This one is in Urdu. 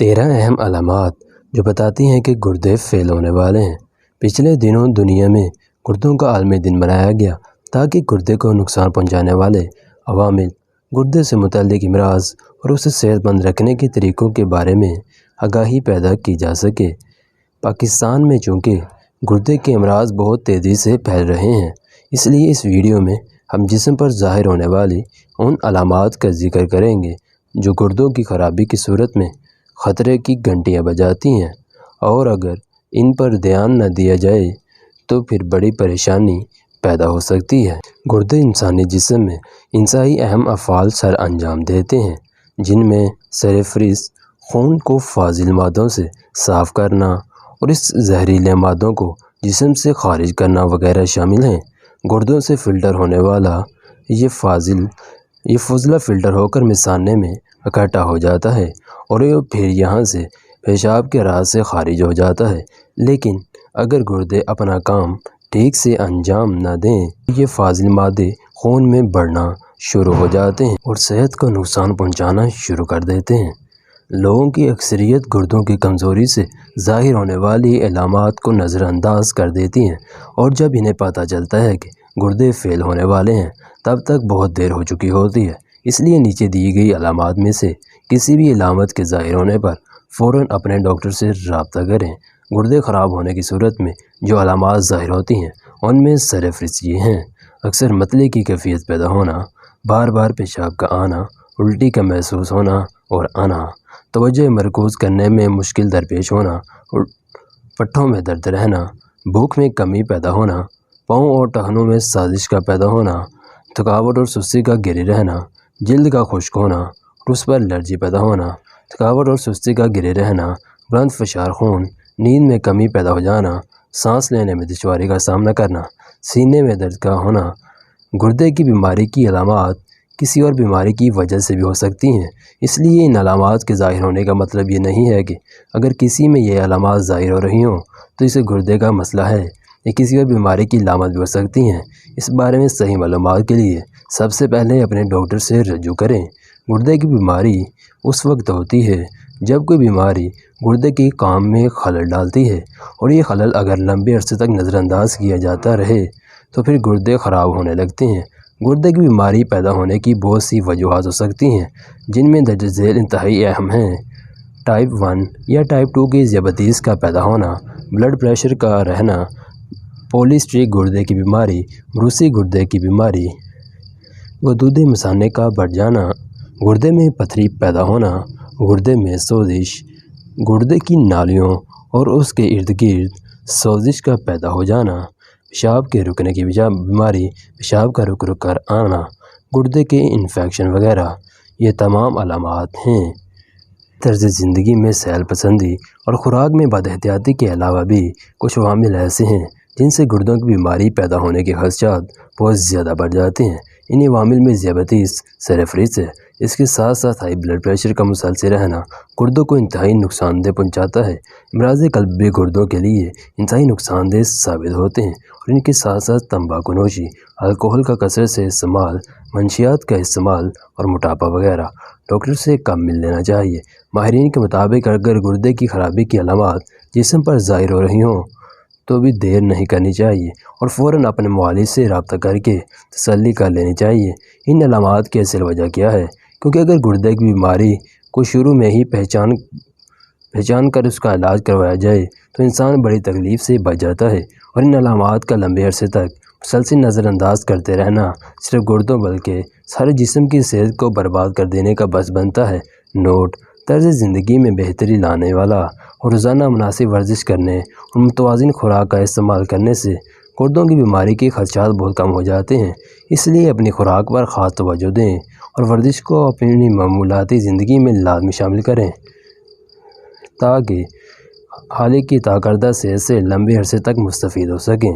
13 اہم علامات جو بتاتی ہیں کہ گردے فیل ہونے والے ہیں۔ پچھلے دنوں دنیا میں گردوں کا عالمی دن منایا گیا تاکہ گردے کو نقصان پہنچانے والے عوامل، گردے سے متعلق امراض اور اسے صحت مند رکھنے کے طریقوں کے بارے میں آگاہی پیدا کی جا سکے۔ پاکستان میں چونکہ گردے کے امراض بہت تیزی سے پھیل رہے ہیں، اس لیے اس ویڈیو میں ہم جسم پر ظاہر ہونے والی ان علامات کا ذکر کریں گے جو گردوں کی خرابی کی صورت میں خطرے کی گھنٹیاں بجاتی ہیں، اور اگر ان پر دھیان نہ دیا جائے تو پھر بڑی پریشانی پیدا ہو سکتی ہے۔ گردے انسانی جسم میں انتہائی اہم افعال سر انجام دیتے ہیں، جن میں سرفہرست خون کو فاضل مادوں سے صاف کرنا اور اس زہریلے مادوں کو جسم سے خارج کرنا وغیرہ شامل ہیں۔ گردوں سے فلٹر ہونے والا یہ فضلہ فلٹر ہو کر مثانے میں اکٹھا ہو جاتا ہے اور یہ پھر یہاں سے پیشاب کے راہ سے خارج ہو جاتا ہے، لیکن اگر گردے اپنا کام ٹھیک سے انجام نہ دیں تو یہ فاضل مادے خون میں بڑھنا شروع ہو جاتے ہیں اور صحت کو نقصان پہنچانا شروع کر دیتے ہیں۔ لوگوں کی اکثریت گردوں کی کمزوری سے ظاہر ہونے والی علامات کو نظر انداز کر دیتی ہیں، اور جب انہیں پتہ چلتا ہے کہ گردے فیل ہونے والے ہیں تب تک بہت دیر ہو چکی ہوتی ہے۔ اس لیے نیچے دی گئی علامات میں سے کسی بھی علامت کے ظاہر ہونے پر فوراً اپنے ڈاکٹر سے رابطہ کریں۔ گردے خراب ہونے کی صورت میں جو علامات ظاہر ہوتی ہیں ان میں سرفہرست یہ ہیں: اکثر متلی کی کیفیت پیدا ہونا، بار بار پیشاب کا آنا، الٹی کا محسوس ہونا اور آنا، توجہ مرکوز کرنے میں مشکل درپیش ہونا، پٹھوں میں درد رہنا، بھوک میں کمی پیدا ہونا، پاؤں اور ٹخنوں میں سازش کا پیدا ہونا، تھکاوٹ اور سستی کا گرے رہنا، جلد کا خشک ہونا اور اس پر الرجی پیدا ہونا، تھکاوٹ اور سستی کا گرے رہنا، بلند فشار خون، نیند میں کمی پیدا ہو جانا، سانس لینے میں دشواری کا سامنا کرنا، سینے میں درد کا ہونا۔ گردے کی بیماری کی علامات کسی اور بیماری کی وجہ سے بھی ہو سکتی ہیں، اس لیے ان علامات کے ظاہر ہونے کا مطلب یہ نہیں ہے کہ اگر کسی میں یہ علامات ظاہر ہو رہی ہوں تو اسے گردے کا مسئلہ ہے۔ یہ کسی اور بیماری کی علامت بھی ہو سکتی ہیں۔ اس بارے میں صحیح معلومات کے لیے سب سے پہلے اپنے ڈاکٹر سے رجوع کریں۔ گردے کی بیماری اس وقت ہوتی ہے جب کوئی بیماری گردے کے کام میں خلل ڈالتی ہے، اور یہ خلل اگر لمبے عرصے تک نظر انداز کیا جاتا رہے تو پھر گردے خراب ہونے لگتے ہیں۔ گردے کی بیماری پیدا ہونے کی بہت سی وجوہات ہو سکتی ہیں، جن میں درج ذیل انتہائی اہم ہیں: ٹائپ 1 یا ٹائپ 2 کی ذیابیطس کا پیدا ہونا، بلڈ پریشر کا رہنا، پولیسسٹک گردے کی بیماری، بروسی گردے کی بیماری، غدود مثانے کا بڑھ جانا، گردے میں پتھری پیدا ہونا، گردے میں سوزش، گردے کی نالیوں اور اس کے ارد گرد سوزش کا پیدا ہو جانا، پیشاب کے رکنے کی بیماری، پیشاب کا رک کر آنا، گردے کے انفیکشن وغیرہ۔ یہ تمام علامات ہیں۔ طرز زندگی میں سیل پسندی اور خوراک میں بد احتیاطی کے علاوہ بھی کچھ عوامل ایسے ہیں جن سے گردوں کی بیماری پیدا ہونے کے خدشات بہت زیادہ بڑھ جاتے ہیں۔ ان عوامل میں ذیابیطس سرفہرست ہے۔ اس کے ساتھ ساتھ ہائی بلڈ پریشر کا مسلسل رہنا گردوں کو انتہائی نقصان دہ پہنچاتا ہے۔ امراض قلب بھی گردوں کے لیے انتہائی نقصان دہ ثابت ہوتے ہیں، اور ان کے ساتھ ساتھ تمباکو نوشی، الکوہل کا کثرت سے استعمال، منشیات کا استعمال اور موٹاپا وغیرہ۔ ڈاکٹر سے کب مل لینا چاہیے؟ ماہرین کے مطابق اگر گردے کی خرابی کی علامات جسم پر ظاہر ہو رہی ہوں تو بھی دیر نہیں کرنی چاہیے اور فوراً اپنے معالج سے رابطہ کر کے تسلی کر لینی چاہیے۔ ان علامات کی اصل وجہ کیا ہے؟ کیونکہ اگر گردے کی بیماری کو شروع میں ہی پہچان کر اس کا علاج کروایا جائے تو انسان بڑی تکلیف سے بچ جاتا ہے، اور ان علامات کا لمبے عرصے تک مسلسل نظر انداز کرتے رہنا صرف گردوں بلکہ سارے جسم کی صحت کو برباد کر دینے کا باعث بنتا ہے۔ نوٹ: طرز زندگی میں بہتری لانے والا اور روزانہ مناسب ورزش کرنے اور متوازن خوراک کا استعمال کرنے سے گردوں کی بیماری کے خدشات بہت کم ہو جاتے ہیں۔ اس لیے اپنی خوراک پر خاص توجہ دیں اور ورزش کو اپنی معمولاتی زندگی میں لازمی شامل کریں تاکہ حالیہ کی تاکردہ صحت سے لمبے عرصے تک مستفید ہو سکیں۔